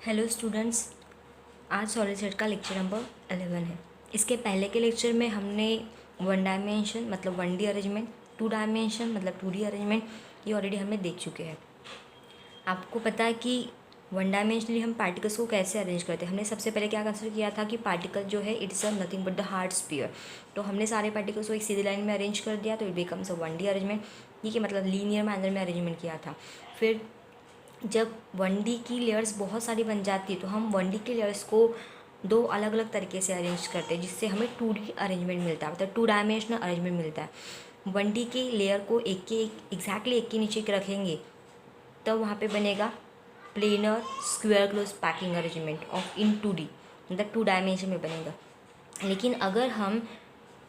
Hello students, आज solid set का lecture number 11 है। इसके पहले के लेक्चर में हमने वन डायमेंशन मतलब 1D अरेंजमेंट, टू डायमेंशन मतलब 2D अरेंजमेंट ये ऑलरेडी हमने देख चुके हैं। आपको पता है कि वन डायमेंशनली हम पार्टिकल्स को कैसे अरेंज करते हैं। हमने सबसे पहले क्या कंसिडर किया था कि पार्टिकल जो है it's a nothing but the hard sphere. तो हमने सारे पार्टिकल्स को एक सीधी लाइन में अरेंज कर दिया, तो it becomes a 1D arrangement. ठीक है, मतलब लीनियर मैनर में अरेंजमेंट किया था। फिर जब 1D की लेयर्स बहुत सारी बन जाती है तो हम 1D की लेयर्स को दो अलग अलग तरीके से अरेंज करते हैं, जिससे हमें 2D अरेंजमेंट मिलता है, मतलब 2 डायमेंशनल अरेंजमेंट मिलता है। 1D की लेयर को एग्जैक्टली एक के नीचे रखेंगे तो वहाँ पे बनेगा planar square close packing arrangement of in 2D, मतलब 2 डायमेंशन में बनेगा। लेकिन अगर हम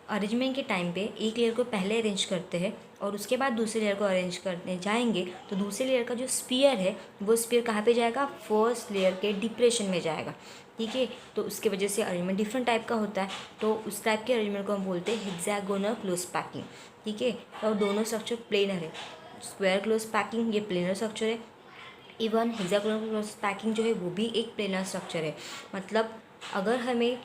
अरेंजमेंट के टाइम पे एक लेयर को पहले अरेंज करते हैं और उसके बाद दूसरे लेयर को अरेंज करने जाएंगे तो दूसरे लेयर का जो स्पीयर है वो स्पीयर कहाँ पे जाएगा, फर्स्ट लेयर के डिप्रेशन में जाएगा। ठीक है, तो उसके वजह से अरेंजमेंट डिफरेंट टाइप का होता है। तो उस टाइप के अरेंजमेंट को हम बोलते हैं हेक्सागोनल क्लोज पैकिंग। ठीक है, और दोनों स्ट्रक्चर प्लेनर है। स्क्वायर क्लोज पैकिंग ये प्लेनर स्ट्रक्चर है, इवन हेक्सागोनल क्लोज पैकिंग जो है वो भी एक प्लेनर स्ट्रक्चर है। मतलब अगर हमें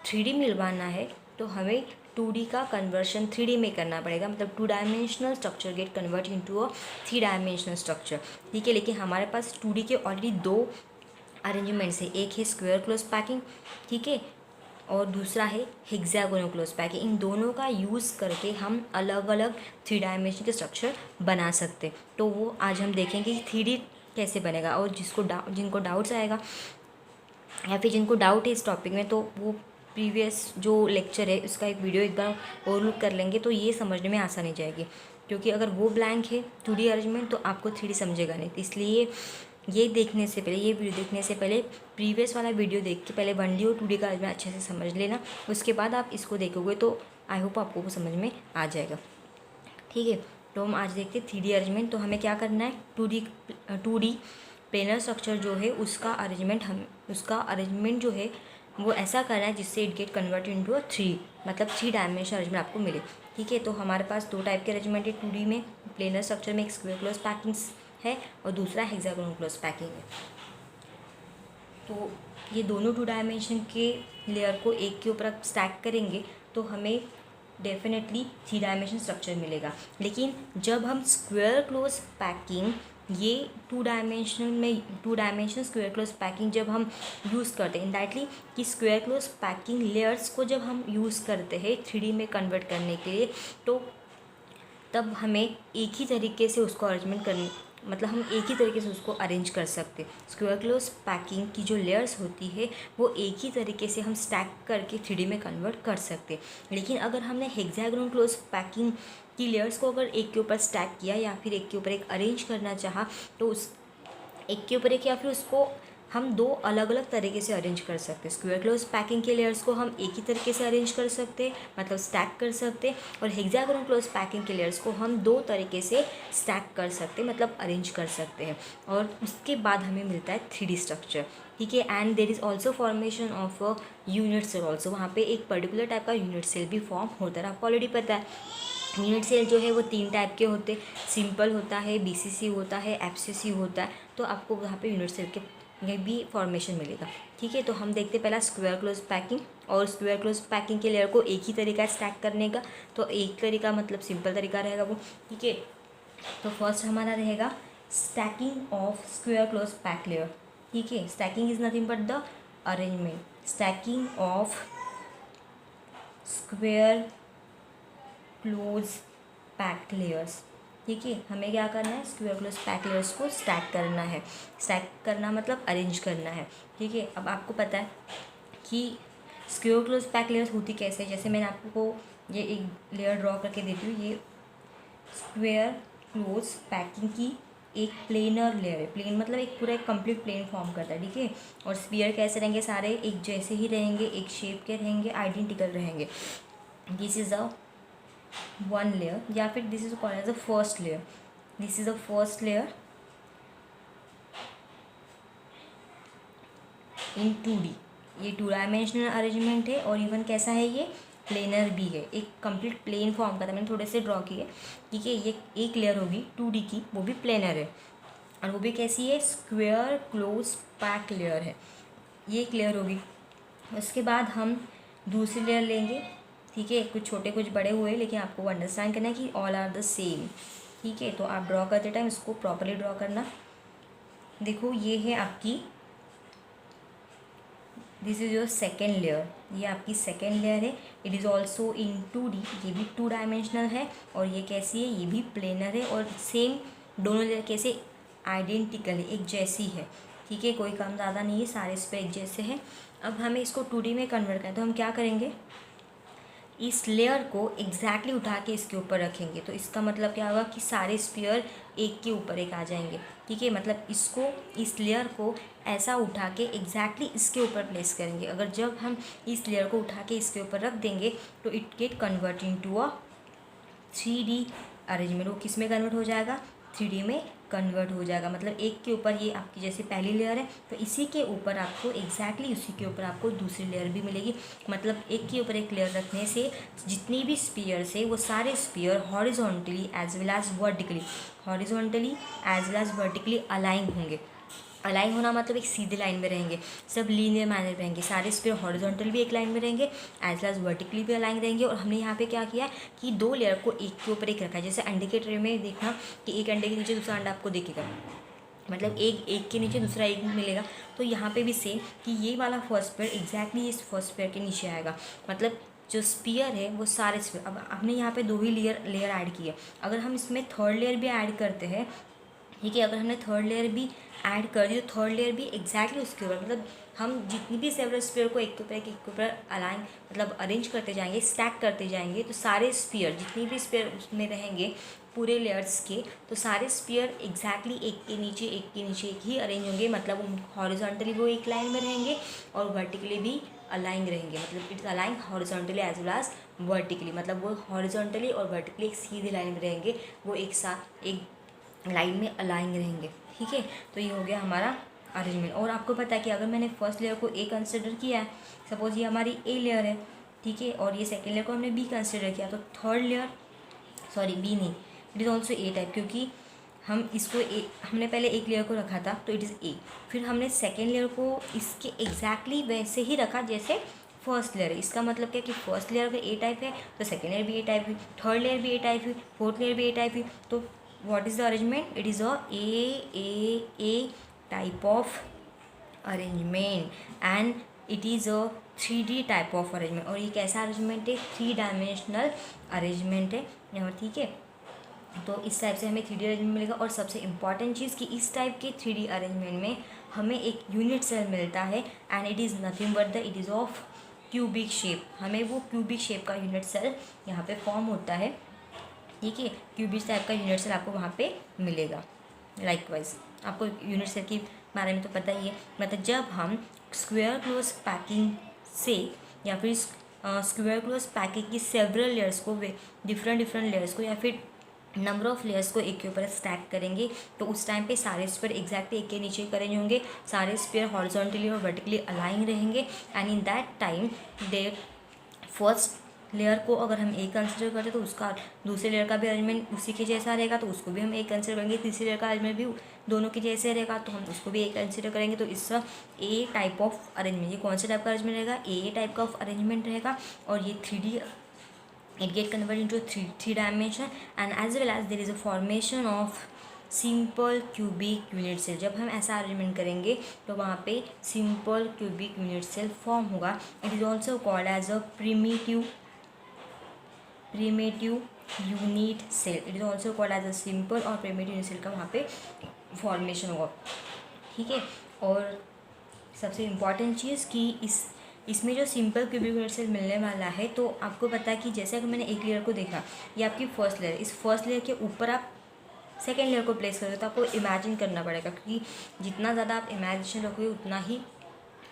3D मिलवाना है तो हमें 2D का कन्वर्शन 3D में करना पड़ेगा, मतलब 2 dimensional structure gate convert into अ 3 डायमेंशनल स्ट्रक्चर। ठीक है, लेकिन हमारे पास 2D के ऑलरेडी दो अरेंजमेंट्स है, एक है स्क्वायर क्लोज पैकिंग, ठीक है, और दूसरा है हेक्सागोनल क्लोज पैकिंग। इन दोनों का यूज़ करके हम अलग अलग 3 डायमेंशन के स्ट्रक्चर बना सकते हैं। तो वो आज हम देखेंगे कि 3D कैसे बनेगा। और जिनको डाउट्स आएगा या फिर जिनको डाउट है इस टॉपिक में, तो वो प्रीवियस जो लेक्चर है उसका एक वीडियो एक बार और लुक कर लेंगे तो ये समझने में आसानी जाएगी। क्योंकि अगर वो ब्लैंक है 2D अरेंजमेंट तो आपको 3D समझेगा नहीं। तो इसलिए ये देखने से पहले, ये वीडियो देखने से पहले प्रीवियस वाला वीडियो देख के पहले 1D और 2D का अरेंजमेंट अच्छे से समझ लेना। उसके बाद आप इसको देखोगे तो आई होप आपको वो समझ में आ जाएगा। ठीक है, तो हम आज देखते हैं 3D अरेंजमेंट। तो हमें क्या करना है, 2D प्लेनर स्ट्रक्चर जो है उसका अरेंजमेंट जो है वो ऐसा करना है जिससे इट गेट कन्वर्ट इनटू अ 3, मतलब 3 डायमेंशन अरेंजमेंट आपको मिले। ठीक है, तो हमारे पास दो टाइप के अरेंजमेंट है 2D में। प्लेनर स्ट्रक्चर में एक स्क्वायर क्लोज पैकिंग है और दूसरा हेक्सागोनल क्लोज पैकिंग है। तो ये दोनों 2 डायमेंशन के लेयर को एक के ऊपर आप स्टैक करेंगे तो हमें डेफिनेटली 3 डायमेंशन स्ट्रक्चर मिलेगा। लेकिन जब हम स्क्वायर क्लोज पैकिंग ये 2 डायमेंशन स्क्वायर क्लोज पैकिंग जब हम यूज़ करते हैं इनडायरेक्टली, कि स्क्वायर क्लोज पैकिंग लेयर्स को जब हम यूज़ करते हैं 3D में कन्वर्ट करने के लिए, तो तब हमें एक ही तरीके से उसको अरेंजमेंट करनी, मतलब हम एक ही तरीके से उसको अरेंज कर सकते। स्क्वायर क्लोज पैकिंग की जो लेयर्स होती है वो एक ही तरीके से हम स्टैक करके 3D में कन्वर्ट कर सकते। लेकिन अगर हमने हेक्सागोनल क्लोज पैकिंग की लेयर्स को अगर एक के ऊपर स्टैक किया या फिर एक के ऊपर एक अरेंज करना चाहा तो उस एक के ऊपर एक या फिर उसको हम दो अलग अलग तरीके से अरेंज कर सकते हैं। स्क्वायर क्लोज पैकिंग के लेयर्स को हम एक ही तरीके से अरेंज कर सकते हैं, मतलब स्टैक कर सकते हैं, और हेक्सागोनल क्लोज पैकिंग के लेयर्स को हम दो तरीके से स्टैक कर सकते हैं, मतलब अरेंज कर सकते हैं। और उसके बाद हमें मिलता है 3D स्ट्रक्चर। ठीक है, and there is also formation of a unit cell also. वहाँ पे एक पर्टिकुलर टाइप का यूनिट सेल भी फॉर्म होता है, आपको ऑलरेडी पता है। यूनिट सेल जो है वो 3 टाइप के होते, सिंपल होता है, BCC होता है, FCC होता है। तो आपको वहाँ पे यूनिट सेल के भी फॉर्मेशन मिलेगा। ठीक है, तो हम देखते पहला स्क्वायर क्लोज पैकिंग। और स्क्वायर क्लोज पैकिंग के लेयर को एक ही तरीका स्टैक करने का, तो एक तरीका मतलब सिंपल तरीका रहेगा वो। ठीक है, तो फर्स्ट हमारा रहेगा stacking of square close pack layer. ठीक है, stacking is nothing but the arrangement, stacking of square close packed layers. ठीक है, हमें क्या करना है, स्क्वायर क्लोज पैक लेयर्स को स्टैक करना है। स्टैक करना मतलब अरेंज करना है। ठीक है, अब आपको पता है कि स्क्वायर क्लोज पैक लेयर्स होती कैसे, जैसे मैंने आपको ये एक लेयर ड्रॉ करके देती हूँ। ये स्क्वायर क्लोज पैकिंग की एक प्लेनर लेयर है। प्लेन मतलब एक पूरा एक कंप्लीट प्लेन फॉर्म करता है। ठीक है, और स्फीयर कैसे रहेंगे, सारे एक जैसे ही रहेंगे, एक शेप के रहेंगे, आइडेंटिकल रहेंगे। This is a one layer, या फिर this is called as the first layer. This is the first layer in 2D। ये 2 डायमेंशनल अरेंजमेंट है और इवन कैसा है, ये प्लेनर भी है, एक कंप्लीट प्लेन फॉर्म का था, मैंने थोड़े से ड्रॉ किए। ठीक है, ये एक लेयर होगी 2D की, वो भी प्लेनर है। और वो भी कैसी है, स्क्वेयर क्लोज पैक लेयर है, ये एक लेयर होगी। उसके बाद हम दूसरी लेयर लेंगे, ठीक है। कुछ छोटे कुछ बड़े हुए, लेकिन आपको अंडरस्टैंड करना है कि ऑल आर द सेम, ठीक है। तो आप ड्रॉ करते टाइम इसको प्रॉपरली ड्रॉ करना। देखो ये है आपकी, this is your second layer, ये आपकी सेकेंड लेयर है। It is also in 2D, ये भी 2 डायमेंशनल है। और ये कैसी है, ये भी प्लेनर है। और सेम दोनों लेयर कैसे आइडेंटिकल है, एक जैसी है, ठीक है। कोई कम ज़्यादा नहीं है, सारे इस पर एक जैसे हैं। अब हमें इसको 2D में कन्वर्ट करें तो हम क्या करेंगे, इस लेयर को एग्जैक्टली उठा के इसके ऊपर रखेंगे। तो इसका मतलब क्या होगा कि सारे स्पीयर एक के ऊपर एक आ जाएंगे, ठीक है। मतलब इसको, इस लेयर को ऐसा उठा के एग्जैक्टली इसके ऊपर प्लेस करेंगे। अगर जब हम इस लेयर को उठा के इसके ऊपर रख देंगे तो it get convert into a 3D arrangement. वो किस में कन्वर्ट हो जाएगा, 3D में कन्वर्ट हो जाएगा। मतलब एक के ऊपर ये आपकी जैसे पहली लेयर है, तो इसी के ऊपर आपको एग्जैक्टली उसी के ऊपर आपको दूसरी लेयर भी मिलेगी। मतलब एक के ऊपर एक लेयर रखने से जितनी भी स्पीयर्स है वो सारे sphere horizontally as well as vertically align होंगे। अलाइन होना मतलब एक सीधे लाइन में रहेंगे, सब लीनियर मैनर में रहेंगे। सारे स्पीयर हॉरिजॉन्टल भी एक लाइन में रहेंगे, एज वेल एज वर्टिकली भी अलाइन रहेंगे। और हमने यहाँ पे क्या किया है कि 2 लेयर को एक के ऊपर एक रखा है। जैसे अंडे के ट्रे में देखना कि एक अंडे के नीचे दूसरा अंडा आपको दिखेगा, मतलब एक के नीचे दूसरा एक मिलेगा। तो यहाँ पे भी सेम कि ये वाला फर्स्ट पेयर एग्जैक्टली इस फर्स्ट पेयर के नीचे आएगा। मतलब जो स्पीयर है वो सारे स्पीयर, अब हमने यहाँ पे 2 ही लेयर ऐड की है। अगर हम इसमें थर्ड लेयर भी ऐड करते हैं, ठीक है, अगर हमने थर्ड लेयर भी ऐड कर दी तो थर्ड लेयर भी एग्जैक्टली उसके ऊपर, मतलब हम जितनी भी सेवरल स्पीयर को एक के ऊपर अलाइन मतलब अरेंज करते जाएंगे, स्टैक करते जाएंगे, तो सारे स्पीयर जितनी भी स्पीयर उसमें रहेंगे पूरे लेयर्स के, तो सारे स्पीयर एग्जैक्टली एक के नीचे एक ही अरेंज होंगे। मतलब हॉरिजॉन्टली वो एक लाइन में रहेंगे और वर्टिकली भी अलाइन रहेंगे। मतलब it's align horizontally as well as vertically, मतलब वो हॉरिजॉन्टली और वर्टिकली एक सीधी लाइन में रहेंगे, वो एक साथ एक लाइन में अलाइन रहेंगे, ठीक है। तो ये हो गया हमारा अरेंजमेंट। और आपको पता है कि अगर मैंने फर्स्ट लेयर को ए कंसिडर किया है, सपोज ये हमारी ए लेयर है, ठीक है, और ये सेकेंड लेयर को हमने बी कंसिडर किया, तो थर्ड लेयर, सॉरी बी नहीं, it is also a type, क्योंकि हम इसको हमने पहले एक लेयर को रखा था तो इट इज़ ए, फिर हमने सेकेंड लेयर को इसके एग्जैक्टली वैसे ही रखा जैसे फर्स्ट लेयर है। इसका मतलब क्या कि फर्स्ट लेयर अगर ए टाइप है तो सेकेंड लेयर भी ए टाइप है, थर्ड लेयर भी ए टाइप है, फोर्थ लेयर भी ए टाइप है। तो what is the arrangement, it is a type of arrangement and it is a 3D type of arrangement। और ये कैसा अरेंजमेंट है, 3 डायमेंशनल अरेंजमेंट है यहाँ, ठीक है। तो इस टाइप से हमें 3D अरेंजमेंट मिलेगा। और सबसे इम्पॉर्टेंट चीज़ कि इस टाइप के 3D अरेंजमेंट में हमें एक यूनिट सेल मिलता है and it is nothing but the it is of cubic shape. हमें वो क्यूबिक शेप का यूनिट सेल यहाँ पे फॉर्म होता है, ठीक है। क्यूबिक टाइप का यूनिट सेल आपको वहाँ पे मिलेगा। लाइकवाइज आपको यूनिट सेल के बारे में तो पता ही है। मतलब जब हम स्क्वायर क्लोज पैकिंग से या फिर स्क्वायर क्लोज पैकिंग की सेवरल लेयर्स को, डिफरेंट लेयर्स को या फिर नंबर ऑफ़ लेयर्स को एक के ऊपर स्टैक करेंगे, तो उस टाइम पे सारे स्पेयर एग्जैक्टली एक के नीचे करेंगे होंगे, सारे स्पेयर हॉरिजॉन्टली और वर्टिकली अलाइन रहेंगे। And in that time they first layer को अगर हम एक कंसिडर करते तो उसका दूसरे लेयर का भी अरेंजमेंट उसी के जैसा रहेगा, तो उसको भी हम एक कंसिडर करेंगे। तीसरी लेयर का अरेंजमेंट भी दोनों के जैसे रहेगा, तो हम उसको भी एक कंसिडर करेंगे। तो इस ए टाइप ऑफ अरेंजमेंट, ये कौन सा टाइप का अरेंजमेंट रहेगा, ए टाइप का अरेंजमेंट रहेगा। और ये 3D, it get converted into a three dimension and as well as there is a formation of simple cubic unit cell. जब हम ऐसा अरेंजमेंट करेंगे तो वहाँ पे simple cubic unit cell form होगा। It is also called as a primitive unit cell. It is also called as a simple और primitive unit cell का वहाँ पे फॉर्मेशन होगा, ठीक है। और सबसे इम्पॉर्टेंट चीज़ कि इसमें जो सिंपल क्यूबिक यूनिट सेल मिलने वाला है, तो आपको पता है कि जैसे अगर मैंने एक लेयर को देखा, ये आपकी फर्स्ट लेयर, इस फर्स्ट लेयर के ऊपर आप सेकेंड लेयर को प्लेस करोगे तो आपको इमेजिन करना पड़ेगा, क्योंकि जितना ज़्यादा आप इमेजिनेशन रखोगे उतना ही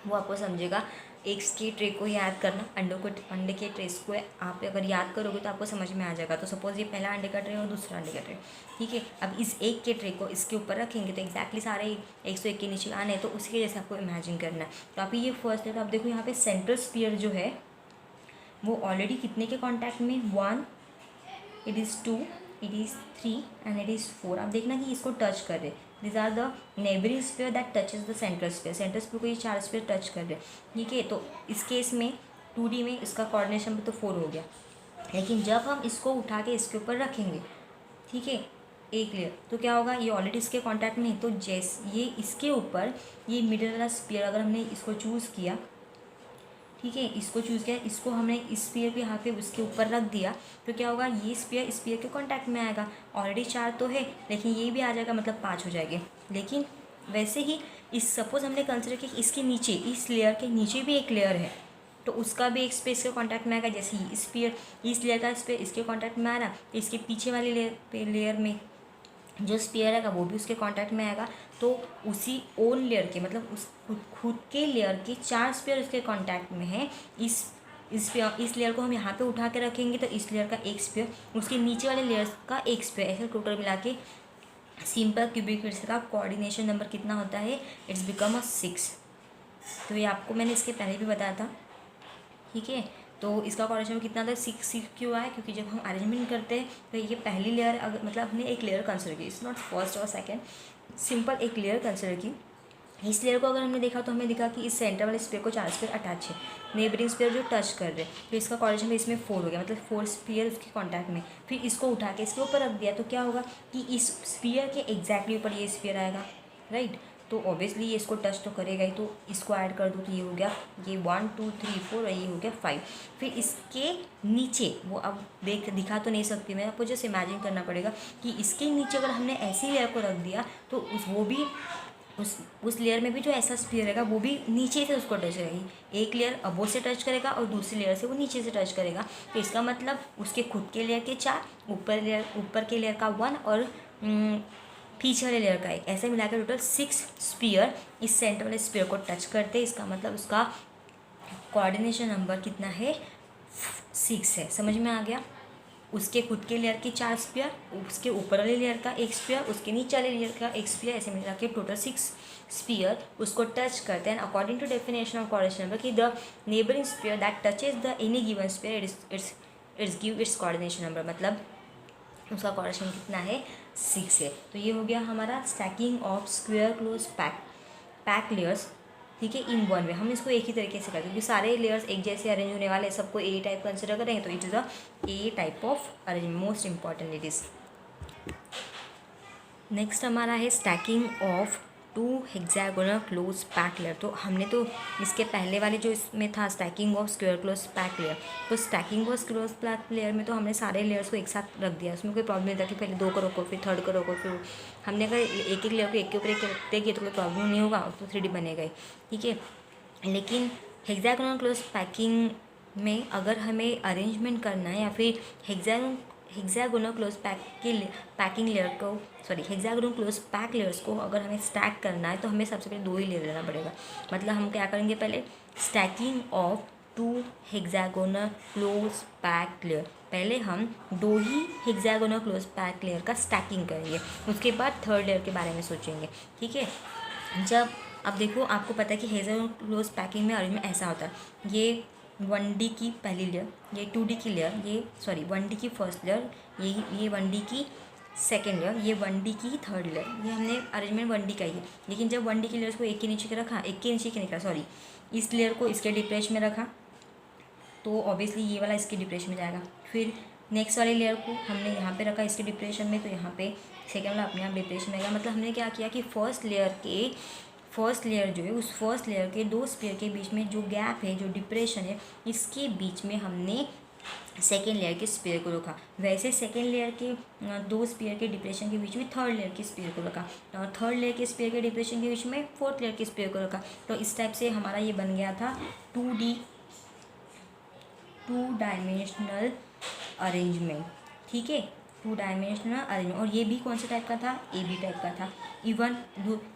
वो आपको समझेगा। एक के ट्रे को याद करना, अंडे के ट्रेस को आप अगर याद करोगे तो आपको समझ में आ जाएगा। तो सपोज़ ये पहला अंडे का ट्रे और दूसरा अंडे का ट्रे, ठीक है। अब इस एक के ट्रे को इसके ऊपर रखेंगे तो एग्जैक्टली सारे 101 के नीचे आने हैं, तो उसके जैसे आपको इमेजिन करना है। तो आप ये फर्स्ट है, तो आप देखो यहाँ पे सेंट्रल स्फीयर जो है वो ऑलरेडी कितने के कॉन्टैक्ट में, 1, it is 2, it is 3 and it is 4। आप देखना कि इसको टच कर रहे, this are the neighbouring sphere that touches the central sphere. Central sphere को ये 4 स्फीयर टच कर रहे हैं, ठीक है। तो इस केस में 2D में इसका कोऑर्डिनेशन तो 4 हो गया, लेकिन जब हम इसको उठा के इसके ऊपर रखेंगे, ठीक है, एक लेयर, तो क्या होगा, ये ऑलरेडी इसके कांटेक्ट में है, तो जैसे ये इसके ऊपर ये मिडिल वाला स्फीयर अगर हमने इसको चूज़ किया, ठीक है, इसको चूज़ किया, इसको हमने इस स्फीयर के यहाँ पे उसके ऊपर रख दिया, तो क्या होगा, ये स्फीयर के कांटेक्ट में आएगा। ऑलरेडी 4 तो है, लेकिन ये भी आ जाएगा, मतलब 5 हो जाएंगे। लेकिन वैसे ही इस सपोज हमने कंसिडर किया कि इसके नीचे, इस लेयर के नीचे भी एक लेयर है, तो उसका भी एक स्पेस के कांटेक्ट में आएगा। जैसे ये स्फीयर, इस लेयर का स्पेस इसके कांटेक्ट में आ रहा, तो इसके पीछे वाली लेयर में जो स्फीयर है वो भी उसके कांटेक्ट में आएगा। तो उसी ओन लेयर के, मतलब उस खुद के लेयर के 4 स्फीयर उसके कांटेक्ट में है। इस लेयर को हम यहाँ पे उठा के रखेंगे, तो इस लेयर का एक स्फीयर, उसके नीचे वाले लेयर्स का एक स्फीयर, ऐसे टोटल मिला के सिंपल क्यूबिक क्रिस्टल का कोऑर्डिनेशन नंबर कितना होता है, इट्स बिकम अ 6। तो ये आपको मैंने इसके पहले भी बताया था, ठीक है। तो इसका कोऑर्डिनेशन कितना था, 6 क्यों आया, क्योंकि जब हम अरेंजमेंट करते हैं तो ये पहली लेयर, अगर मतलब हमने एक लेयर कंसिडर की, इट्स नॉट फर्स्ट और सेकंड, सिंपल एक लेयर कंसिडर की। इस लेयर को अगर हमने देखा तो हमें दिखा कि इस सेंटर वाले स्फीयर को 4 स्फीयर अटैच है, नेबरिंग स्फीयर जो टच कर रहे हैं, तो इसका कोऑर्डिनेशन इसमें 4 हो गया, मतलब 4 स्फीयर उसके कांटेक्ट में। फिर इसको उठा के इसके ऊपर रख दिया, तो क्या होगा कि इस स्फीयर के एग्जैक्टली ऊपर ये स्फीयर आएगा, राइट। तो ऑब्वियसली ये इसको टच तो करेगा ही, तो इसको ऐड कर दो, तो ये हो गया, ये 1 2 3 4 और ये हो गया 5। फिर इसके नीचे, वो अब दिखा तो नहीं सकती मैं आपको, जस्ट इमेजिन करना पड़ेगा कि इसके नीचे अगर हमने ऐसी लेयर को रख दिया, तो वो भी उस लेयर में भी जो ऐसा स्फीयर रहेगा वो भी नीचे से उसको टच करेगी। एक लेयर अबो से टच करेगा और दूसरी लेयर से वो नीचे से टच करेगा। तो इसका मतलब उसके खुद के लेयर के 4, ऊपर के लेयर का 1 और पीछे वाले लेयर का 1, ऐसे मिलाकर टोटल 6 स्फीयर इस सेंटर वाले स्फीयर को टच करते हैं। इसका मतलब उसका कोऑर्डिनेशन नंबर कितना है, 6 है। समझ में आ गया। उसके खुद के लेयर के 4 स्फीयर, उसके ऊपर वाले लेयर का 1 स्फीयर, उसके नीचे वाले लेयर का 1 स्फीयर, ऐसे मिला के टोटल 6 स्फीयर उसको टच करते हैं। According to definition of coordination number कि the neighbouring sphere that touches the any given sphere its give its coordination number, मतलब उसका कोऑर्डिनेशन कितना है, 6 है। तो ये हो गया हमारा stacking of square close pack layers, ठीक है, इन वन वे। हम इसको एक ही तरीके से करें, क्योंकि सारे लेयर्स एक जैसे अरेंज होने वाले हैं, सबको ए टाइप कंसिडर करेंगे, तो it is a A type of arrangement, most important it is. Next हमारा है stacking of 2 hexagonal close pack layer. तो हमने तो इसके पहले वाले जो इसमें था stacking of square close pack layer, तो stacking of close pack layer में तो हमने सारे लेयर्स को एक साथ रख दिया, उसमें कोई प्रॉब्लम नहीं था कि पहले 2 को रोको फिर 3rd को रोको, फिर हमने अगर एक लेयर को एक के ऊपर एक रखते गए तो कोई प्रॉब्लम नहीं होगा, तो 3D बनेगा ही, ठीक है। लेकिन हेक्सागोनल क्लोज पैकिंग में अगर हमें अरेंजमेंट करना है या फिर हेक्सागोनल क्लोज पैकिंग लेयर को, sorry, hexagonal close pack layers को अगर हमें स्टैक करना है, तो हमें सबसे पहले 2 ही लेयर लेना पड़ेगा। मतलब हम क्या करेंगे, पहले stacking of 2 hexagonal close pack layer, पहले हम 2 ही हेक्सागोनल क्लोज पैक लेयर का स्टैकिंग करेंगे, उसके बाद 3rd लेयर के बारे में सोचेंगे, ठीक है। जब अब देखो, आपको पता है कि हेक्सागोनल क्लोज पैकिंग में अरेंजमेंट ऐसा होता है, ये 1D की पहली लेयर, ये 2D की लेयर, ये सॉरी 1D की फर्स्ट लेयर, ये 1D की सेकेंड लेयर, ये 1D की 3rd लेयर। ये हमने अरेंजमेंट 1D का ही है, लेकिन जब 1D की लेयर्स को एक के नीचे के रखा, एक के नीचे के निकला, सॉरी, इस लेयर को इसके डिप्रेशन में रखा, तो ऑब्वियसली ये वाला इसके डिप्रेशन में जाएगा। फिर नेक्स्ट वाले लेयर को हमने यहाँ पे रखा इसके डिप्रेशन में, तो यहाँ पे सेकेंड वाला अपने आप डिप्रेशन में आएगा। मतलब हमने क्या किया कि फर्स्ट लेयर जो है, उस फर्स्ट लेयर के 2 स्फीयर के बीच में जो गैप है, जो डिप्रेशन है, इसके बीच में हमने सेकेंड लेयर के स्फीयर को रखा। वैसे सेकेंड लेयर के 2 स्फीयर के डिप्रेशन के बीच में 3rd लेयर के स्फीयर को रखा, और 3rd लेयर के स्फीयर के डिप्रेशन के बीच में 4th लेयर के स्फीयर को रखा। तो इस टाइप से हमारा ये बन गया था 2 डायमेंशनल अरेंजमेंट, ठीक है, 2 डायमेंशनल अरेंजमेंट। और ये भी कौन से टाइप का था, AB टाइप का था। इवन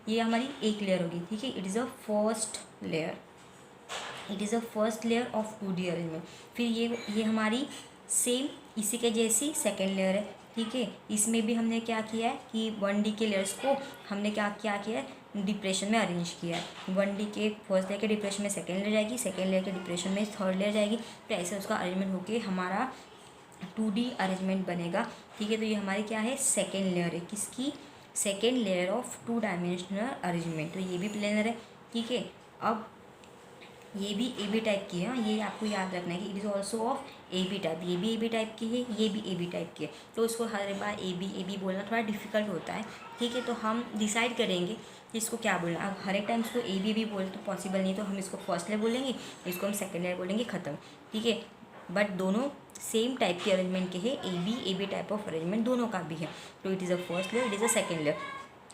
ये हमारी एक लेयर होगी, ठीक है, it is a first layer of 2D arrangement. फिर ये हमारी सेम इसी के जैसी सेकेंड लेयर है, ठीक है। इसमें भी हमने क्या किया है कि 1D के लेयर्स को हमने क्या किया है, डिप्रेशन में अरेंज किया है। 1D के फर्स्ट लेयर के डिप्रेशन में सेकेंड लेयर जाएगी, सेकेंड लेयर के डिप्रेशन में 3rd लेयर जाएगी, तो ऐसे उसका अरेंजमेंट होके हमारा 2D अरेंजमेंट बनेगा, ठीक है। तो ये हमारी क्या है, सेकेंड लेयर है, किसकी, second layer of two dimensional arrangement. तो ये भी प्लेनर है, ठीक है। अब ये भी ए बी टाइप की है, ये आपको याद रखना है कि it is also of A B type. ये भी ए बी टाइप की है, ये भी ए बी टाइप की है। तो उसको हर बार ए बी बोलना थोड़ा डिफिकल्ट होता है, ठीक है। तो हम डिसाइड करेंगे कि इसको क्या बोलना। अब हर एक टाइम इसको ए बी बोले तो पॉसिबल नहीं, तो हम इसको फर्स्ट लेयर बोलेंगे, इसको हम सेकेंड लेयर बोलेंगे, ख़त्म, ठीक है। बट दोनों सेम टाइप के अरेंजमेंट के है, A B type of arrangement दोनों का भी है। तो it is a first layer, it is a second layer.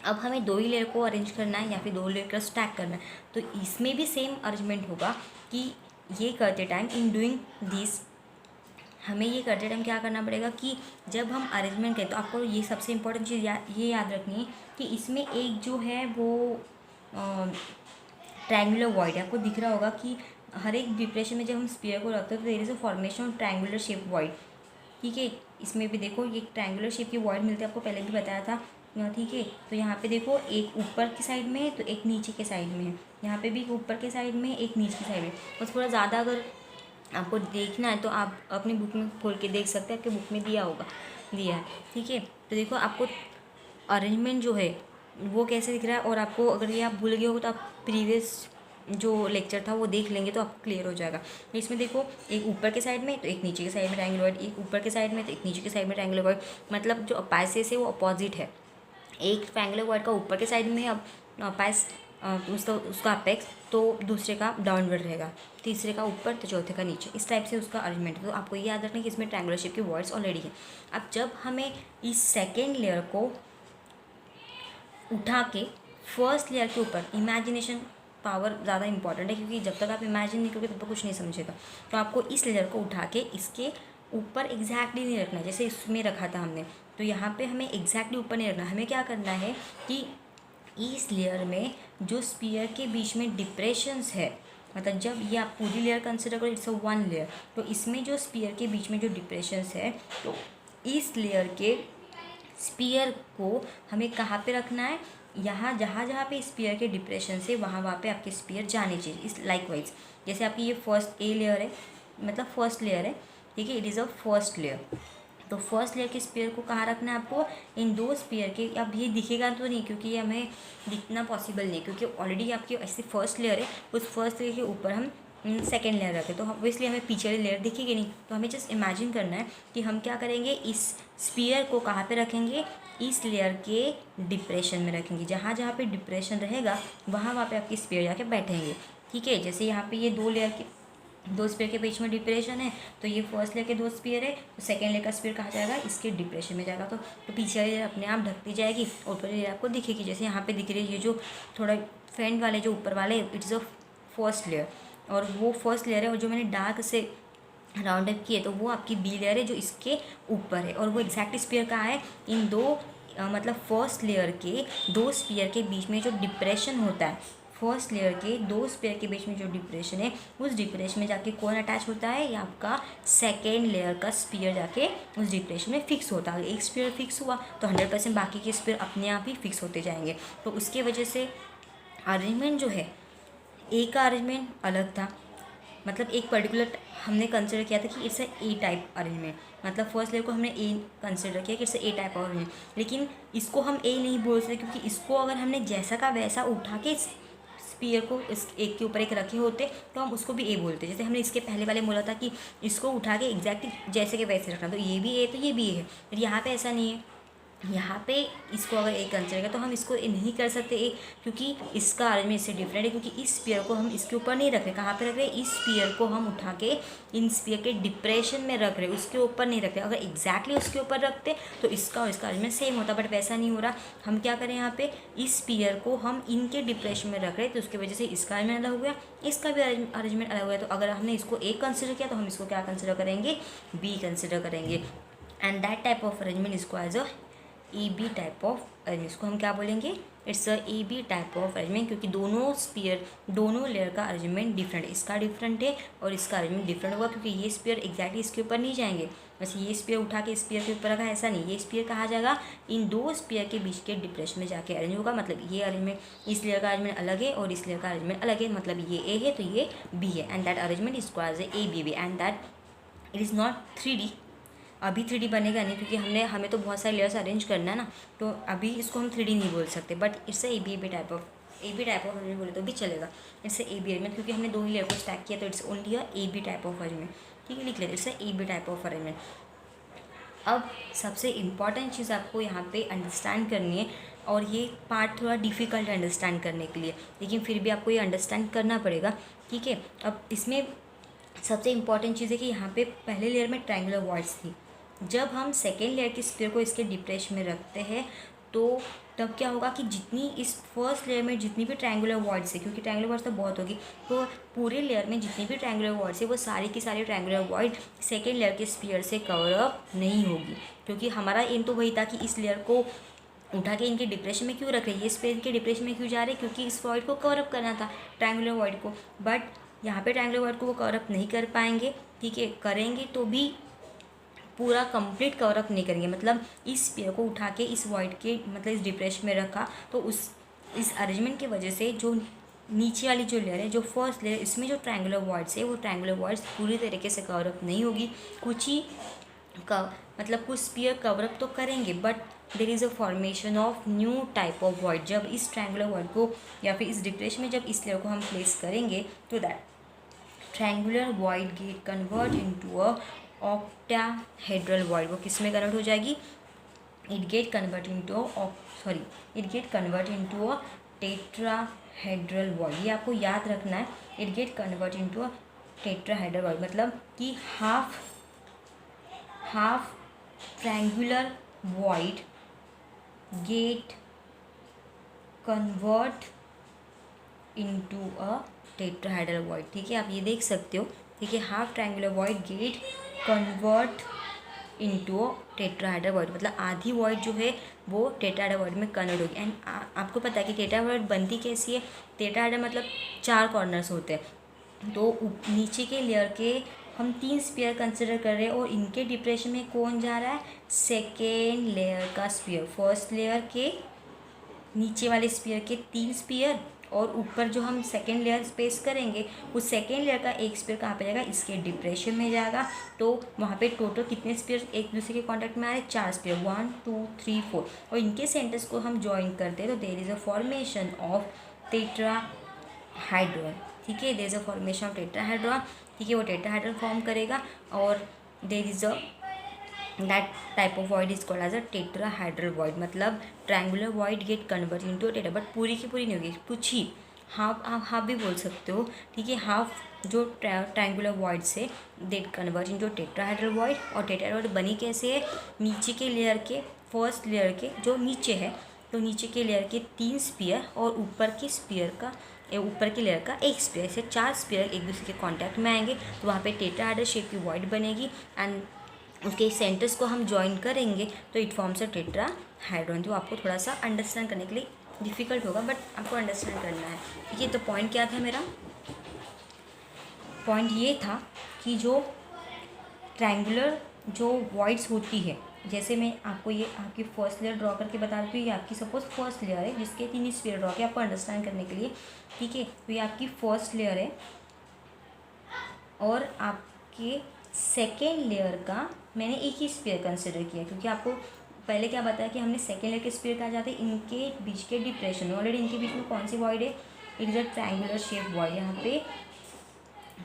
अब हमें दो ही लेयर को अरेंज करना है या फिर दो लेयर का स्टैक करना है, तो इसमें भी सेम अरेंजमेंट होगा कि ये करते टाइम इन डूइंग दिस हमें ये करते टाइम क्या करना पड़ेगा कि जब हम अरेंजमेंट करें तो आपको ये सबसे इम्पोर्टेंट चीज़ ये याद रखनी है कि इसमें एक जो है वो ट्रायंगुलर वॉइड है। आपको दिख रहा होगा कि हर एक डिप्रेशन में जब हम स्पीयर को रखते हैं तो there is a formation of triangular shape void, ठीक है। इसमें भी देखो ये ट्रायंगुलर शेप की वॉइड मिलती है, आपको पहले भी बताया था, ठीक है। तो यहाँ पे देखो एक ऊपर की साइड में है तो एक नीचे के साइड में है, यहाँ पे भी ऊपर के साइड में एक नीचे की साइड में। और थोड़ा ज़्यादा अगर आपको देखना है तो आप अपनी बुक में खोल के देख सकते हैं, आपके बुक में दिया है, ठीक है। तो देखो आपको अरेंजमेंट जो है वो कैसे दिख रहा है, और आपको अगर ये आप भूल गए हो तो आप प्रीवियस जो लेक्चर था वो देख लेंगे तो आपको क्लियर हो जाएगा। तो इसमें देखो एक ऊपर के साइड में तो एक नीचे के साइड में ट्रायंगल वॉइड, एक ऊपर के साइड में तो एक नीचे के साइड में ट्रायंगल वॉइड, मतलब जो अपाइसेस है वो अपोजिट है। एक ट्रायंगल वॉइड का ऊपर के साइड में है अपाइस, उसका अपेक्स, तो दूसरे का डाउनवर्ड रहेगा, तीसरे का ऊपर तो चौथे का नीचे, इस टाइप से उसका अरेंजमेंट है। तो आपको ये याद रखना है कि इसमें ट्रायंगुलर शेप की वर्ड्स ऑलरेडी है। अब जब हमें इस सेकेंड लेयर को उठा के फर्स्ट लेयर के ऊपर, इमेजिनेशन पावर ज़्यादा इंपॉर्टेंट है क्योंकि जब तक आप इमेजिन नहीं करोगे तब तक कुछ नहीं समझेगा। तो आपको इस लेयर को उठा के इसके ऊपर एग्जैक्टली नहीं रखना, जैसे इसमें रखा था हमने, तो यहाँ पे हमें एग्जैक्टली ऊपर नहीं रखना। हमें क्या करना है कि इस लेयर में जो स्पीयर के बीच में डिप्रेशंस है, मतलब जब ये आप पूरी लेयर कंसिडर करो, इट्स अ वन लेयर, तो इसमें जो स्पीयर के बीच में जो डिप्रेशंस है, तो इस लेयर के स्पीयर को हमें कहाँ पे रखना है, यहाँ जहाँ जहाँ पे स्पीयर के डिप्रेशन से वहाँ पे आपके स्पीयर जाने चाहिए। इस लाइकवाइज जैसे आपकी ये फर्स्ट ए लेयर है, मतलब फर्स्ट लेयर है, ठीक है, it is a first layer. तो फर्स्ट लेयर के स्पीयर को कहाँ रखना है आपको, इन दो स्पीयर के। अब ये दिखेगा तो नहीं क्योंकि ये हमें दिखना पॉसिबल नहीं, क्योंकि ऑलरेडी आपकी ऐसी फर्स्ट लेयर है, उस फर्स्ट लेयर के ऊपर हम सेकेंड लेयर रखें, तो हम इसलिए हमें पीछे वाली लेयर दिखेगी नहीं। तो हमें जस्ट इमेजिन करना है कि हम क्या करेंगे, इस स्पीयर को कहाँ पे रखेंगे, इस लेयर के डिप्रेशन में रखेंगे। जहाँ जहाँ पे डिप्रेशन रहेगा वहाँ पे आपकी स्पीयर जाके बैठेंगे, ठीक है। जैसे यहाँ पे ये दो स्पीयर के बीच में डिप्रेशन है, तो ये फर्स्ट लेयर के दो स्पीयर है, तो सेकेंड लेयर का स्पीयर कहाँ जाएगा, इसके डिप्रेशन में जाएगा। तो पीछे वाली लेयर अपने आप ढकती जाएगी और ऊपर लेयर आपको दिखेगी। जैसे यहाँ पे दिख रही है ये जो थोड़ा फेंट वाले जो ऊपर वाले, इट्स अ फर्स्ट लेयर, और वो फर्स्ट लेयर है, और जो मैंने डार्क से राउंड अप की है तो वो आपकी बी लेयर है जो इसके ऊपर है। और वो एग्जैक्ट स्पीयर कहाँ है, इन दो मतलब फर्स्ट लेयर के दो स्पीयर के बीच में जो डिप्रेशन होता है, फर्स्ट लेयर के दो स्पीयर के बीच में जो डिप्रेशन है, उस डिप्रेशन में जाके कौन अटैच होता है, ये आपका सेकेंड लेयर का स्पीयर जाके उस डिप्रेशन में फिक्स होता है। एक स्पीयर फिक्स हुआ तो 100% बाकी के स्पीयर अपने आप ही फिक्स होते जाएंगे। तो उसकी वजह से अरेंजमेंट जो है, ए का अरेंजमेंट अलग था, मतलब एक पर्टिकुलर हमने कंसिडर किया था कि इट्स ए टाइप अरेंजमेंट, मतलब फर्स्ट लेयर को हमने ए कंसिडर किया कि इट्स ए टाइप अरेंजमेंट, लेकिन इसको हम ए नहीं बोल सकते क्योंकि इसको अगर हमने जैसा का वैसा उठा के स्पीयर को इस एक के ऊपर एक रखे होते तो हम उसको भी ए बोलते। जैसे हमने इसके पहले वाले बोला था कि इसको उठा के एग्जैक्टली जैसे के वैसे रखना, तो ये भी ए तो ये भी ए है, पर यहाँ पे ऐसा नहीं है। यहाँ पे इसको अगर ए कंसिडर करें तो हम इसको नहीं कर सकते ए, क्योंकि इसका अरेंजमेंट इससे डिफरेंट है, क्योंकि इस स्पीयर को हम इसके ऊपर नहीं रख रहे। कहाँ पे रख रहे हैं, इस स्पीयर को हम उठा के इन स्पीयर के डिप्रेशन में रख रहे हैं, उसके ऊपर नहीं रख रहे। अगर एग्जैक्टली उसके ऊपर रखते तो इसका और इसका अरेंजमेंट सेम होता, बट वैसा नहीं हो रहा। हम क्या करें, यहाँ पे इस स्पीयर को हम इनके डिप्रेशन में रख रहे हैं, तो उसकी वजह से इसका अरेंजमेंट अलग हो गया, इसका भी अरेंजमेंट अलग हो गया। तो अगर हमने इसको ए कंसिडर किया तो हम इसको क्या कंसिडर करेंगे, बी कंसिडर करेंगे। And that type of arrangement इसको as a A B type of arrangement, इसको हम क्या बोलेंगे, it's a A B type of arrangement, क्योंकि दोनों स्पीयर दोनों लेयर का अरेंजमेंट डिफरेंट है। इसका डिफरेंट है और इसका अरेंजमेंट डिफरेंट होगा, क्योंकि ये स्पीयर एग्जैक्टली इसके ऊपर नहीं जाएंगे। वैसे ये स्पीयर उठा के स्पीयर के ऊपर रखा, ऐसा नहीं, ये स्पीयर कहाँ जाएगा, इन दो स्पीयर के बीच के डिप्रेशन में जाके अरेंज होगा। मतलब ये अरेंजमेंट इस लेयर का अरेंजमेंट अलग है और इस लेयर का अरेंजमेंट अलग है, मतलब ये ए है तो ये बी है, and that arrangement is called as A B B, and that it is not 3D, अभी 3D बनेगा नहीं, क्योंकि हमें तो बहुत सारे लेयर्स अरेंज करना है ना, तो अभी इसको हम 3D नहीं बोल सकते, but it's A B type of arrangement बोले तो भी चलेगा। इट्स ए बी अरेंजमेंट, क्योंकि हमने 2 ही लेयर को स्टैक किया, तो it's only a A B type of arrangement. ठीक है, लिख लेते, it's A B type of arrangement. अब सबसे इम्पॉर्टेंट चीज़ आपको यहाँ पे अंडरस्टैंड करनी है, और ये पार्ट थोड़ा डिफ़िकल्ट अंडरस्टैंड करने के लिए, लेकिन फिर भी आपको ये अंडरस्टैंड करना पड़ेगा। ठीक है, अब इसमें सबसे इम्पॉर्टेंट चीज़ है कि यहाँ पे पहले लेयर में ट्रायंगुलर वॉइड्स थी। जब हम सेकेंड लेयर की स्फीयर को इसके डिप्रेश में रखते हैं, तो तब क्या होगा कि जितनी इस फर्स्ट लेयर में जितनी भी ट्रायंगुलर वॉइड्स है, क्योंकि ट्रायंगुलर वॉइड्स तो बहुत होगी, तो पूरे लेयर में जितनी भी ट्रायंगुलर वॉइड्स है वो सारी की सारी ट्रायंगुलर वॉइड सेकेंड लेयर के स्फीयर से कवर अप नहीं होगी, क्योंकि हमारा एम तो वही था कि इस लेयर को उठा के इनके डिप्रेशन में क्यों रख रहे हैं, ये स्पेस के डिप्रेशन में क्यों जा रहे हैं, क्योंकि इस वॉइड को कवर अप करना था, ट्रायंगुलर वॉइड को। बट यहाँ पे ट्रायंगुलर वॉइड को वो कवर अप नहीं कर पाएंगे। ठीक है, करेंगे तो भी पूरा कंप्लीट कवर अप नहीं करेंगे, मतलब इस स्फीयर को उठा के इस वॉइड के मतलब इस डिप्रेशन में रखा, तो इस अरेंजमेंट की वजह से जो नीचे वाली जो लेयर है, जो फर्स्ट लेयर, इसमें जो ट्रायंगुलर वॉइड्स है वो ट्रायंगुलर वॉइड्स पूरी तरीके से कवर अप नहीं होगी। कुछ ही मतलब कुछ स्फीयर कवर अप तो करेंगे, but there is a formation of new type of void. जब इस ट्रायंगुलर वॉइड को या फिर इस डिप्रेशन में जब इस लेयर को हम प्लेस करेंगे, तो that triangular void get convert into a octahedral void. वो किस में कन्वर्ट हो जाएगी, it get convert into a tetrahedral void. ये आपको याद रखना है, it get convert into a tetrahedral void, मतलब कि half triangular void get convert into अ टेट्राहेड्रल वॉइड। ठीक है, आप ये देख सकते हो। ठीक है, half triangular void get convert into अ टेट्राहेड्रल वॉइड, मतलब आधी वॉइड जो है वो टेट्राहेड्रल वॉइड में कन्वर्ट होगी। एंड आपको पता है कि टेट्राहेड्रल वॉइड बनती कैसी है। टेट्राहेड्रल मतलब 4 कॉर्नर्स होते हैं, तो नीचे के लेयर के हम 3 स्फीयर कंसिडर कर रहे हैं, और इनके डिप्रेशन में कौन जा रहा है, सेकेंड लेयर का स्फीयर। फर्स्ट लेयर के नीचे वाले स्फीयर के 3 स्फीयर, और ऊपर जो हम सेकेंड लेयर स्पेस करेंगे, उस सेकेंड लेयर का एक स्फीयर कहाँ पे जाएगा, इसके डिप्रेशन में जाएगा। तो वहाँ पे टोटल कितने स्फीयर एक दूसरे के कांटेक्ट में आ रहे हैं, 4 स्फीयर, 1 2 3 4, और इनके सेंटर्स को हम ज्वाइन करते हैं, तो there is a formation of tetrahedral. ठीक है, there is a formation of tetrahedral. ठीक है, वो टेट्राहाइड्रल फॉर्म करेगा, और there is a that type of void is called as a tetrahedral void, मतलब triangular void get convert into a tetra, but पूरी की पूरी नहीं होगी, कुछ ही हाफ, आप हाफ भी बोल सकते हो। ठीक है, हाफ जो ट्रायंगुलर वॉइड से that convert into tetrahedral void. और टेट्राहेड्रल वॉइड बनी कैसे है, नीचे के लेयर के फर्स्ट लेयर के जो नीचे है, तो नीचे के लेयर के 3 स्पीयर, और ऊपर के स्पीयर का ऊपर के लेयर का एक स्पीयर, ऐसे 4 स्पीयर एक दूसरे के कॉन्टैक्ट में आएंगे, तो वहाँ पे टेट्राहेड्रल शेप की वॉइड बनेगी, एंड उसके सेंटर्स को हम ज्वाइन करेंगे, तो इट फॉर्म्स अ टेट्राहेड्रॉन। जो आपको थोड़ा सा अंडरस्टैंड करने के लिए डिफ़िकल्ट होगा, बट आपको अंडरस्टैंड करना है। ठीक है, तो पॉइंट क्या था मेरा, पॉइंट ये था कि जो ट्रायंगुलर जो वॉइड्स होती है, जैसे मैं आपको ये आपकी फर्स्ट लेयर ड्रॉ करके बता रही हूँ, ये आपकी सपोज फर्स्ट लेयर है जिसके 3 स्फीयर ड्रॉ किया आपको अंडरस्टैंड करने के लिए। ठीक है, तो ये आपकी फर्स्ट लेयर है, और आपके सेकेंड लेयर का मैंने एक ही स्फीयर कंसिडर किया, क्योंकि आपको पहले क्या बताया कि हमने सेकेंड लेयर के स्फीयर कहा जाते हैं इनके बीच के डिप्रेशन में। ऑलरेडी इनके बीच में कौन सी वॉइड है, it is a triangular shape void. यहाँ पे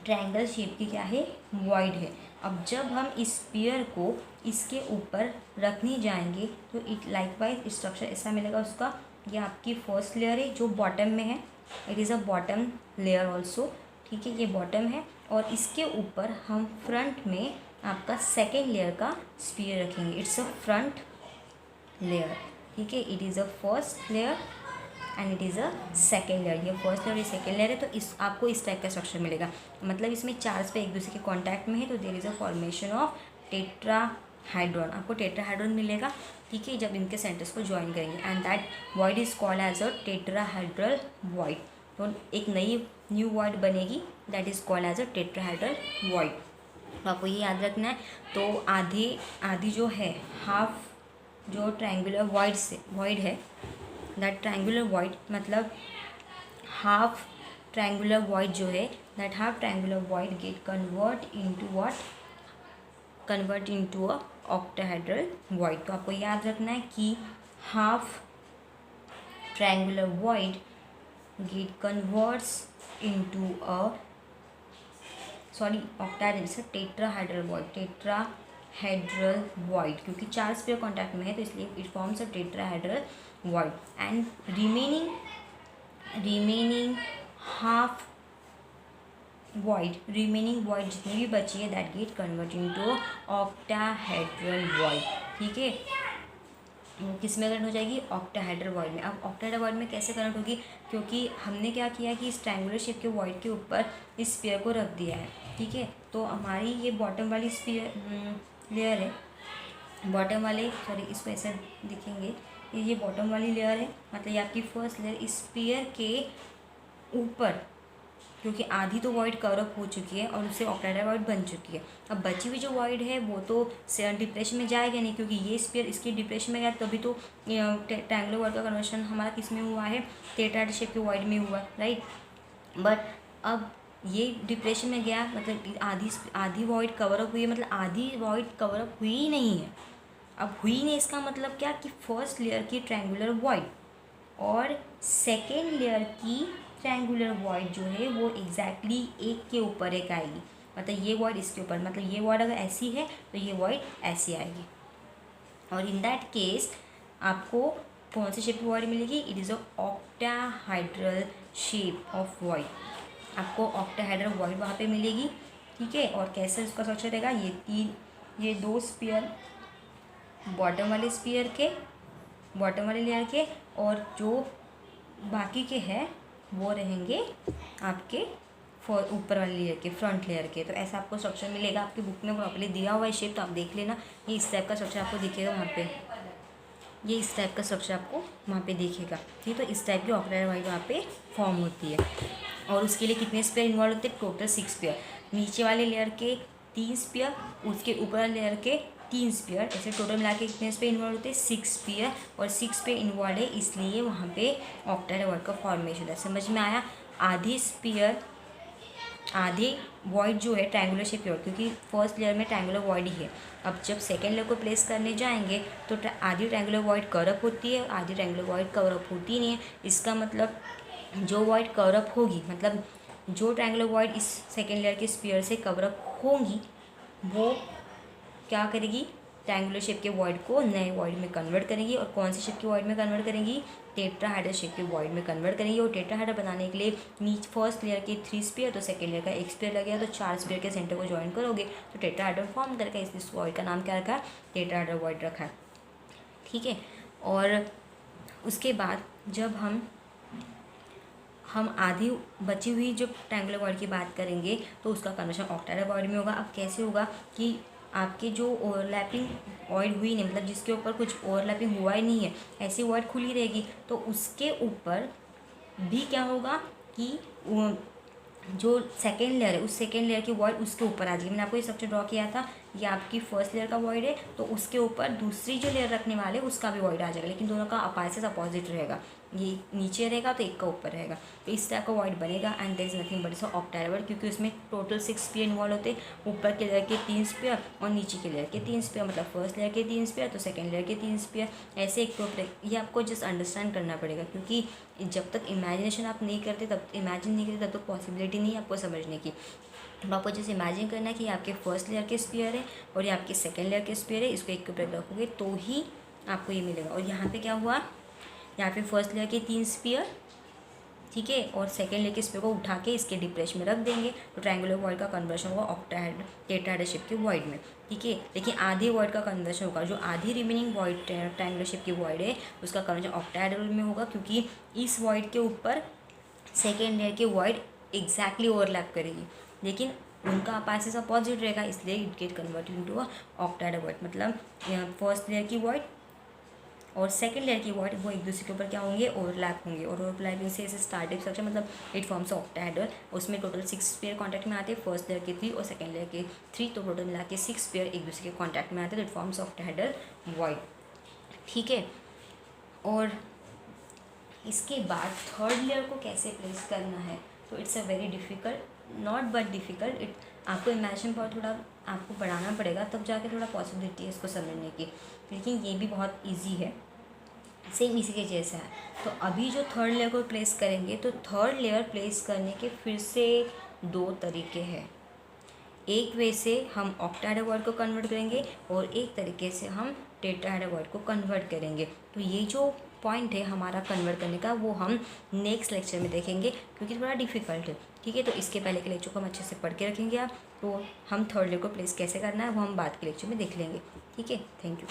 ट्रायंगल शेप की क्या है, वॉइड है। अब जब हम इस स्फीयर को इसके ऊपर रखने जाएंगे, तो इट लाइकवाइज स्ट्रक्चर ऐसा मिलेगा उसका। ये आपकी फर्स्ट लेयर है जो बॉटम में है, it is a bottom layer also. ठीक है, ये बॉटम है, और इसके ऊपर हम फ्रंट में आपका सेकेंड लेयर का स्फीयर रखेंगे, इट्स अ फ्रंट लेयर। ठीक है, it is a first layer and it is a second layer. ये फर्स्ट लेयर, ये सेकेंड लेयर है, तो इस आपको इस टाइप का स्ट्रक्चर मिलेगा, मतलब इसमें 4 पे एक दूसरे के कॉन्टैक्ट में है, तो there is a formation of tetrahedron. आपको टेट्राहाइड्रॉन मिलेगा। ठीक है, जब इनके सेंटर्स को ज्वाइन करेंगे, and that void is called as a tetrahedral void. तो एक न्यू वॉइड बनेगी, that is called as a tetrahedral void. तो आपको ये याद रखना है। तो आधी जो है, हाफ जो ट्रायंगुलर वॉइड है, दैट ट्रायंगुलर वॉइड मतलब हाफ ट्रायंगुलर वॉइड जो है, that half triangular void get convert into a octahedral void. तो आपको याद रखना है कि half triangular void get converts into octahedral से टेट्राहेड्रल वॉइड, टेट्राहेड्रल वॉइड, क्योंकि 4 स्फीयर कॉन्टैक्ट में है तो इसलिए it forms a tetrahedral void. And remaining half remaining void जितनी भी बची है that get convert into octahedral void. ठीक है, वो किस में कन्वर्ट हो जाएगी? ऑक्टाहेड्रल वॉइड में। अब ऑक्टाहेड्रल वॉइड में कैसे कन्वर्ट होगी? क्योंकि हमने क्या किया कि इस ट्रायंगुलर शेप के वॉइड के ऊपर इस स्फीयर को रख दिया है। ठीक है, तो हमारी ये बॉटम वाली स्फीयर लेयर है, बॉटम वाले इसको ऐसे दिखेंगे, ये बॉटम वाली लेयर है, मतलब ये आपकी फर्स्ट लेयर इस स्फीयर के ऊपर, क्योंकि आधी तो वॉइड कवर अप हो चुकी है और उससे ऑक्टाहेड्रल वॉइड बन चुकी है। अब बची हुई जो वॉइड है वो तो डिप्रेशन में जाएगा नहीं, क्योंकि ये स्फीयर इसकी डिप्रेशन में गया तभी तो ट्रायंगुलर वॉइड का कन्वर्शन हमारा किस में हुआ है? टेट्राहेड्रल शेप के वॉइड में हुआ, राइट। बट अब ये डिप्रेशन में गया, मतलब आधी वॉइड कवर अप हुई है, मतलब आधी वॉइड कवर अप हुई ही नहीं है। अब हुई नहीं इसका मतलब क्या कि फर्स्ट लेयर की ट्रायंगुलर वॉइड और सेकेंड लेयर की ट्रायंगुलर वॉइड जो है वो एग्जैक्टली एक के ऊपर एक आएगी, मतलब ये वॉइड इसके ऊपर, मतलब ये वॉइड अगर ऐसी है तो ये वॉइड ऐसी आएगी। और इन दैट केस आपको कौन सी शेप की वॉइड मिलेगी? It is a octahedral shape of void. आपको ऑक्टाहाइड्रल वॉइड वहाँ पे मिलेगी। ठीक है, और कैसे उसका स्ट्रक्चर रहेगा? ये 2 स्फीयर बॉटम वाले स्फीयर के, बॉटम वाले लेयर के, और जो बाकी के हैं वो रहेंगे आपके ऊपर वाले लेयर के, फ्रंट लेयर के। तो ऐसा आपको स्ट्रक्चर मिलेगा। आपकी बुक में प्रॉपर्ली दिया हुआ है शेप, तो आप देख लेना। ये इस टाइप का स्ट्रक्चर आपको दिखेगा वहाँ पे, ये इस टाइप का स्ट्रक्चर आपको वहाँ पे दिखेगा। ठीक, तो इस टाइप की ऑक्टाहेड्रल वॉइड वहाँ पे फॉर्म होती है। और उसके लिए कितने स्पेयर इन्वॉल्व होते हैं? Total 6 sphere. नीचे वाले लेयर के 3 स्पेयर, उसके ऊपर वाले लेयर के 3 स्पेयर, ऐसे टोटल मिला के कितने स्पेयर इन्वॉल्व होते हैं? 6 स्पेयर। और 6 स्पेयर इन्वॉल्व है, इसलिए वहाँ पे ऑक्टाहेड्रल वॉइड का फॉर्मेशन है। समझ में आया? आधी स्पेयर, आधी वॉइड जो है ट्रायंगुलर शेप की वॉइड, क्योंकि फर्स्ट लेयर में ट्रायंगुलर वॉइड ही है। अब जब सेकेंड लेयर को प्लेस करने जाएंगे तो आधी ट्रायंगुलर वॉइड कवर अप होती है, आधी ट्रायंगुलर वॉइड कवर अप होती नहीं है। इसका मतलब जो वॉइड कवर अप होगी, मतलब जो ट्रायंगुलर वॉइड इस सेकेंड लेयर के स्फीयर से कवर अप होंगी वो क्या करेगी? ट्रायंगुलर शेप के वॉइड को नए वॉइड में कन्वर्ट करेंगी। और कौन सी शेप की वॉइड में कन्वर्ट करेंगी? टेट्राहेड्रल शेप के वॉइड में कन्वर्ट करेंगी। और टेट्राहेड्रल बनाने के लिए नीचे फर्स्ट लेयर के 3 स्पेयर, तो सेकेंड लेयर का 1 स्पेयर लगेगा, तो 4 स्पेयर के सेंटर को ज्वाइन करोगे तो टेट्राहेड्रल फॉर्म करके इस वॉइड का नाम क्या रखा है? टेट्राहेड्रल वॉइड रखा है। ठीक है, और उसके बाद जब हम आधी बची हुई जो ट्रायंगुलर वॉइड की बात करेंगे तो उसका कन्वर्शन ऑक्टाहेड्रल वॉइड में होगा। अब कैसे होगा कि आपके जो ओवरलैपिंग वॉइड हुई नहीं, मतलब जिसके ऊपर कुछ ओवरलैपिंग हुआ ही नहीं है, ऐसी वॉइड खुली रहेगी, तो उसके ऊपर भी क्या होगा कि जो सेकेंड लेयर है उस सेकेंड लेयर की वॉइड उसके ऊपर आ जाएगी। मैंने आपको ये स्ट्रक्चर ड्रॉ किया था, ये आपकी फर्स्ट लेयर का वॉइड है, तो उसके ऊपर दूसरी जो लेयर रखने वाले उसका भी वॉइड आ जाएगा, लेकिन दोनों का अपाइसेस अपोजिट रहेगा। ये नीचे रहेगा तो एक का ऊपर रहेगा, तो इस टाइप का वॉइड बनेगा। And there is nothing but so octahedral, क्योंकि उसमें टोटल 6 स्पेयर इन्वॉल्व होते हैं। ऊपर के लेयर के 3 स्पेयर और नीचे के लेयर के 3 स्पेयर, मतलब फर्स्ट लेयर के 3 स्पेयर तो सेकेंड लेयर के 3 स्पेयर, ऐसे एक टोटल। ये आपको जस्ट अंडरस्टैंड करना पड़ेगा, क्योंकि जब तक इमेजिनेशन आप नहीं करते, तब इमेजिन नहीं करते, तब तक पॉसिबिलिटी नहीं है आपको समझने की। तो आपको जैसे इमेजिन करना है कि आपके फर्स्ट लेयर के स्पेयर है और ये आपके सेकेंड लेयर के स्पेयर है, इसको एक के ऊपर रखोगे तो ही आपको ये मिलेगा। और यहाँ पे क्या हुआ, यहाँ पे फर्स्ट लेयर के 3 स्पेयर, ठीक है, और सेकेंड लेयर के स्पेयर को उठा के इसके डिप्रेशन में रख देंगे, तो ट्रायंगुलर वॉइड का कन्वर्शन होगा टेट्राहेड्रल शेप के वॉइड में। ठीक है, लेकिन आधी वॉइड का कन्वर्शन होगा, जो आधी रिमेनिंग वॉइड ट्रायंगुलर शेप की वॉइड है उसका कन्वर्शन ऑक्टाहेड्रल में होगा, क्योंकि इस वॉइड के ऊपर सेकेंड लेयर की वॉइड एग्जैक्टली ओवरलैप करेगी, लेकिन उनका अपाइसेस अपोजिट रहेगा, इसलिए it get converted into a octahedral void. मतलब फर्स्ट लेयर की वॉइड और सेकेंड लेयर की वॉइड वो एक दूसरे के ऊपर क्या होंगे? ओवरलैप होंगे। और ओवरलैपिंग से ऐसे स्टार्टिंग स्ट्रक्चर, मतलब इट फॉर्म्स ऑक्टाहेड्रल। उसमें टोटल 6 स्पेयर कॉन्टैक्ट में आते हैं, फर्स्ट लेयर के 3 और सेकेंड लेयर के 3, तो टोटल मिला के 6 स्पेयर एक दूसरे के कॉन्टैक्ट में आते हैं, तो इट फॉर्म्स ऑक्टाहेड्रल वॉइड। ठीक है, और इसके बाद थर्ड लेयर को कैसे प्लेस करना है तो it's a very difficult, not but difficult, it आपको इमेजिन पावर थोड़ा आपको बढ़ाना पड़ेगा, तब जाके थोड़ा पॉसिबिलिटी है इसको समझने की, लेकिन ये भी बहुत ईजी है, सेम इसी के जैसा है। तो अभी जो थर्ड लेयर को प्लेस करेंगे, तो थर्ड लेयर प्लेस करने के फिर से दो तरीके हैं। एक वे से हम ऑक्टाहेड्रल वर्ड को कन्वर्ट करेंगे और एक तरीके से हम टेट्राहेड्रल वर्ड को कन्वर्ट करेंगे। तो ये जो पॉइंट है हमारा कन्वर्ट करने का, वो हम नेक्स्ट लेक्चर में देखेंगे, क्योंकि थोड़ा डिफिकल्ट है। ठीक है, तो इसके पहले के लेक्चर को हम अच्छे से पढ़ के रखेंगे आप, तो हम थर्ड लेयर को प्लेस कैसे करना है वो हम बाद के लेक्चर में देख लेंगे। ठीक है, थैंक यू।